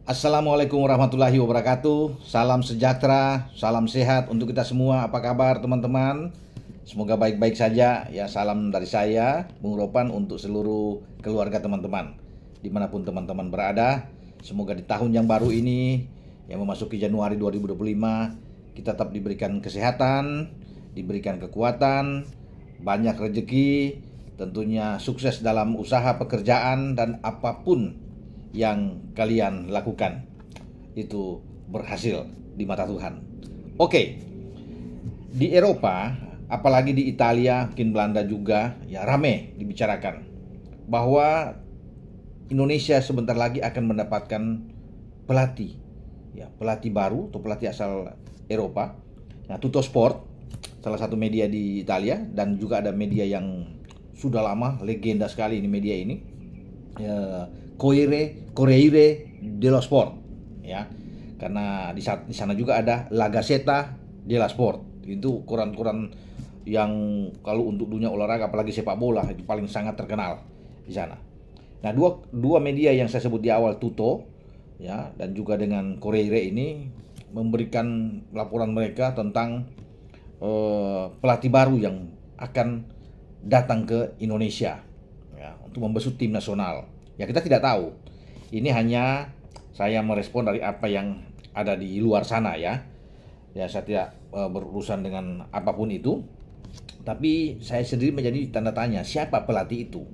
Assalamualaikum warahmatullahi wabarakatuh. Salam sejahtera, salam sehat untuk kita semua. Apa kabar teman-teman? Semoga baik-baik saja. Ya, salam dari saya, Bung Ropan, untuk seluruh keluarga teman-teman dimanapun teman-teman berada. Semoga di tahun yang baru ini, yang memasuki Januari 2025, kita tetap diberikan kesehatan, diberikan kekuatan, banyak rezeki, tentunya sukses dalam usaha pekerjaan, dan apapun yang kalian lakukan itu berhasil di mata Tuhan. Oke, di Eropa, apalagi di Italia, mungkin Belanda juga, ya rame dibicarakan bahwa Indonesia sebentar lagi akan mendapatkan pelatih, ya pelatih baru atau pelatih asal Eropa. Nah, Tuttosport, salah satu media di Italia, dan juga ada media yang sudah lama, legenda sekali ini media ini, Corriere dello Sport, ya, karena di sana juga ada La Gazzetta dello Sport. Itu koran-koran yang kalau untuk dunia olahraga, apalagi sepak bola, itu paling sangat terkenal di sana. Nah, dua media yang saya sebut di awal, Tutto, ya, dan juga dengan Corriere ini, memberikan laporan mereka tentang pelatih baru yang akan datang ke Indonesia, ya, untuk membesut tim nasional. Ya, kita tidak tahu. Ini hanya saya merespon dari apa yang ada di luar sana, ya. Ya, saya tidak berurusan dengan apapun itu. Tapi saya sendiri menjadi tanda tanya, siapa pelatih itu?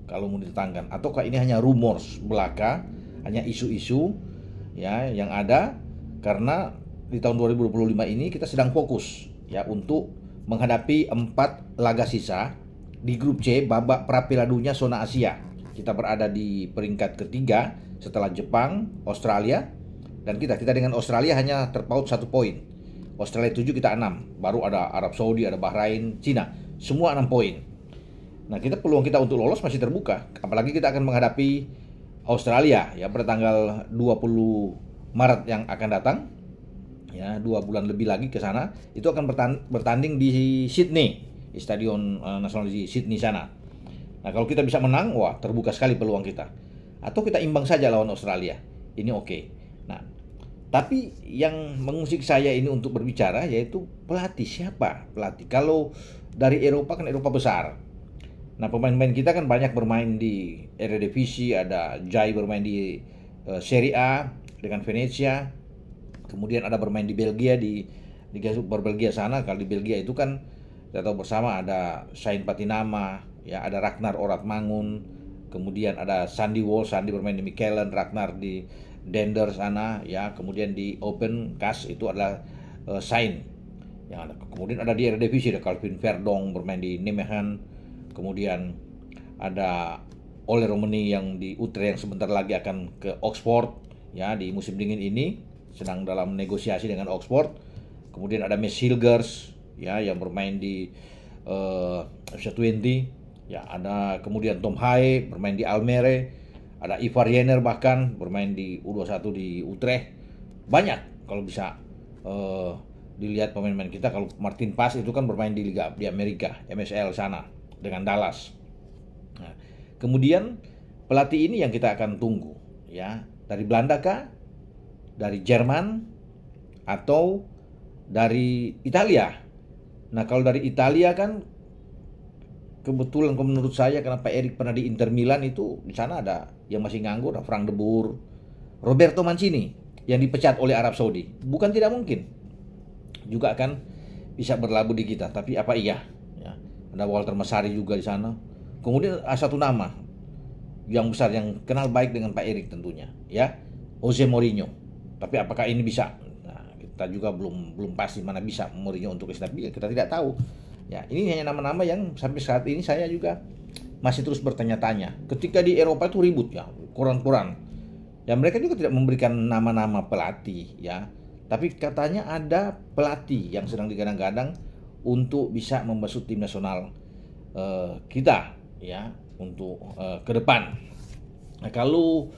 Kalau mau ditetangkan, ataukah ini hanya rumors belaka, hanya isu-isu, ya, yang ada karena di tahun 2025 ini kita sedang fokus, ya, untuk menghadapi 4 laga sisa di grup C babak pra Piala Dunia zona Asia. Kita berada di peringkat ketiga setelah Jepang, Australia, dan kita dengan Australia hanya terpaut 1 poin. Australia 7, kita 6. Baru ada Arab Saudi, ada Bahrain, Cina, semua 6 poin. Nah, peluang kita untuk lolos masih terbuka. Apalagi kita akan menghadapi Australia, ya, pada tanggal 20 Maret yang akan datang. Ya, 2 bulan lebih lagi ke sana. Itu akan bertanding di Sydney, di Stadion Nasional di Sydney sana. Nah, kalau kita bisa menang, wah, terbuka sekali peluang kita. Atau kita imbang saja lawan Australia, ini oke. Nah, tapi yang mengusik saya ini untuk berbicara yaitu pelatih. Siapa pelatih? Kalau dari Eropa, kan Eropa besar. Nah, pemain-pemain kita kan banyak bermain di Eredivisie, ada Jai bermain di Serie A dengan Venezia. Kemudian ada bermain di Belgia, di Liga Super Belgia sana. Kalau di Belgia itu kan kita tahu bersama ada Sain Patinama, ya, ada Ragnar Oratmangun, kemudian ada Sandy Walsh, Sandy bermain di Mikelen, Ragnar di Dender sana, ya, kemudian di Open Kas itu adalah Sain. Yang ada. Kemudian ada di Eredivisie, ada Calvin Verdong bermain di Nijmegen, kemudian ada Ole Romani yang di Utrecht yang sebentar lagi akan ke Oxford, ya, di musim dingin ini sedang dalam negosiasi dengan Oxford. Kemudian ada Mes Hilgers, ya, yang bermain di FC20, ya, ada kemudian Tom Haye bermain di Almere, ada Ivar Jenner bahkan bermain di U21 di Utrecht. Banyak kalau bisa dilihat pemain-pemain kita. Kalau Martin Paes itu kan bermain di Liga di Amerika, MSL sana dengan Dallas. Nah, kemudian pelatih ini yang kita akan tunggu, ya, dari Belanda kah, dari Jerman, atau dari Italia. Nah, kalau dari Italia kan kebetulan menurut saya, karena Pak Erik pernah di Inter Milan, itu di sana ada yang masih nganggur, ada Frank de Boer, Roberto Mancini yang dipecat oleh Arab Saudi. Bukan tidak mungkin juga akan bisa berlabuh di kita. Tapi apa iya? Ya, ada Walter Massari juga di sana. Kemudian satu nama yang besar yang kenal baik dengan Pak Erik tentunya, ya, Jose Mourinho. Tapi apakah ini bisa? Nah, kita juga belum pasti mana bisa Mourinho untuk tapi kita tidak tahu. Ya, ini hanya nama-nama yang sampai saat ini saya juga masih terus bertanya-tanya. Ketika di Eropa itu ribut, ya, koran-koran. Ya, mereka juga tidak memberikan nama-nama pelatih, ya. Tapi katanya ada pelatih yang sedang digadang-gadang untuk bisa membesut tim nasional kita, ya, untuk ke depan. Nah, kalau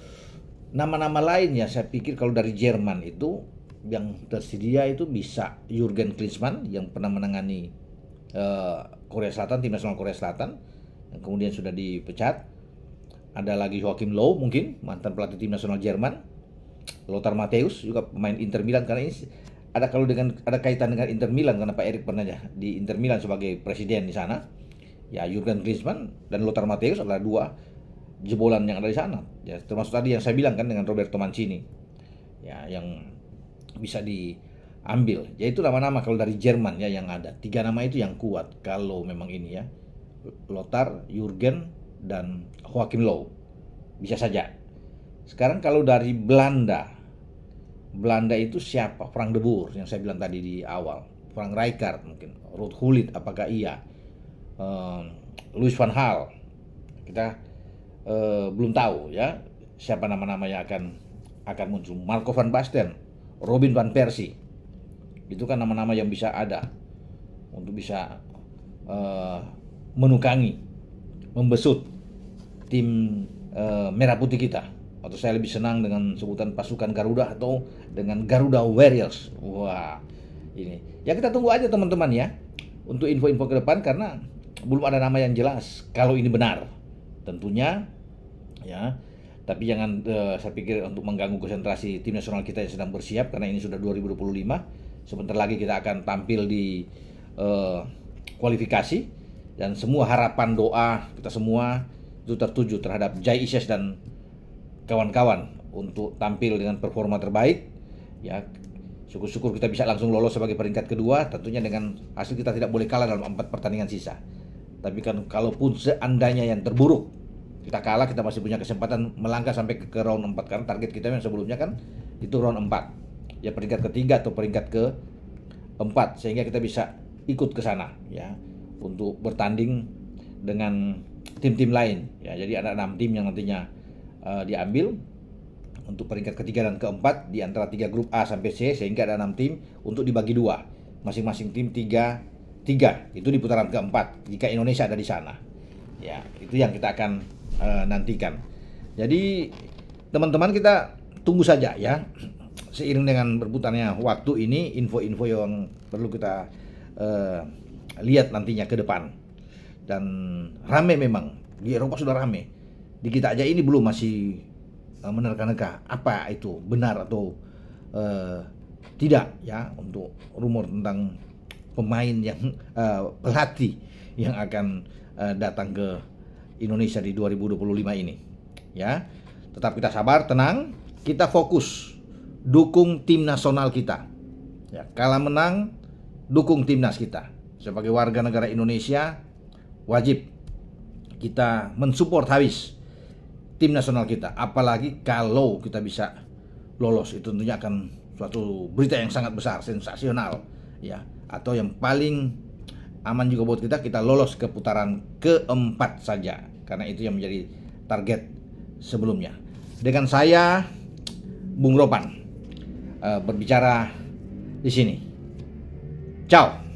nama-nama lain, ya, saya pikir kalau dari Jerman itu yang tersedia itu bisa Jurgen Klinsmann yang pernah menangani Korea Selatan, tim nasional Korea Selatan, yang kemudian sudah dipecat. Ada lagi Joachim Löw, mungkin mantan pelatih tim nasional Jerman. Lothar Matthäus juga pemain Inter Milan, karena ini ada kaitan dengan Inter Milan karena Pak Erik pernah di Inter Milan sebagai presiden di sana. Ya, Jurgen Klinsmann dan Lothar Matthäus adalah dua jebolan yang ada di sana. Ya, termasuk tadi yang saya bilang kan dengan Roberto Mancini. Ya, yang bisa diambil. Ya, itu nama-nama kalau dari Jerman ya yang ada. 3 nama itu yang kuat kalau memang ini ya. Lothar, Jurgen, dan Joachim Löw. Bisa saja. Sekarang kalau dari Belanda itu siapa? Frank de Boer yang saya bilang tadi di awal. Frank Rijkaard mungkin. Ruud Gullit apakah iya? Louis van Gaal. Kita belum tahu ya siapa nama-nama yang akan muncul. Marco van Basten, Robin van Persie. Itu kan nama-nama yang bisa ada untuk bisa menukangi, membesut tim merah putih kita. Atau saya lebih senang dengan sebutan pasukan Garuda atau dengan Garuda Warriors. Wah, ini ya kita tunggu aja teman-teman ya untuk info-info ke depan, karena belum ada nama yang jelas kalau ini benar tentunya ya. Tapi jangan saya pikir untuk mengganggu konsentrasi tim nasional kita yang sedang bersiap, karena ini sudah 2025. Sebentar lagi kita akan tampil di kualifikasi, dan semua harapan doa kita semua itu tertuju terhadap Jai Isyes dan kawan-kawan untuk tampil dengan performa terbaik ya. Syukur-syukur kita bisa langsung lolos sebagai peringkat kedua, tentunya dengan hasil kita tidak boleh kalah dalam 4 pertandingan sisa. Tapi kan kalaupun seandainya yang terburuk kita kalah, kita masih punya kesempatan melangkah sampai ke round 4, karena target kita yang sebelumnya kan itu round 4 ya, peringkat ketiga atau peringkat ke 4, sehingga kita bisa ikut ke sana ya untuk bertanding dengan tim-tim lain ya. Jadi ada 6 tim yang nantinya diambil untuk peringkat ketiga dan keempat di antara 3 grup A sampai C, sehingga ada 6 tim untuk dibagi 2, masing-masing tim 3 itu di putaran keempat jika Indonesia ada di sana ya. Itu yang kita akan nantikan. Jadi teman-teman kita tunggu saja ya, seiring dengan berputarnya waktu ini, info-info yang perlu kita lihat nantinya ke depan. Dan rame memang di Eropa, sudah rame. Di kita aja ini belum, masih menerka-nerka apa itu benar atau tidak ya, untuk rumor tentang pemain yang pelatih yang akan datang ke Indonesia di 2025 ini ya. Tetap kita sabar, tenang, kita fokus dukung tim nasional kita ya. Kalah menang dukung timnas kita. Sebagai warga negara Indonesia wajib kita mensupport habis tim nasional kita, apalagi kalau kita bisa lolos. Itu tentunya akan suatu berita yang sangat besar, sensasional ya. Atau yang paling aman juga buat kita lolos ke putaran keempat saja, karena itu yang menjadi target sebelumnya. Dengan saya Bung Ropan berbicara di sini. Ciao.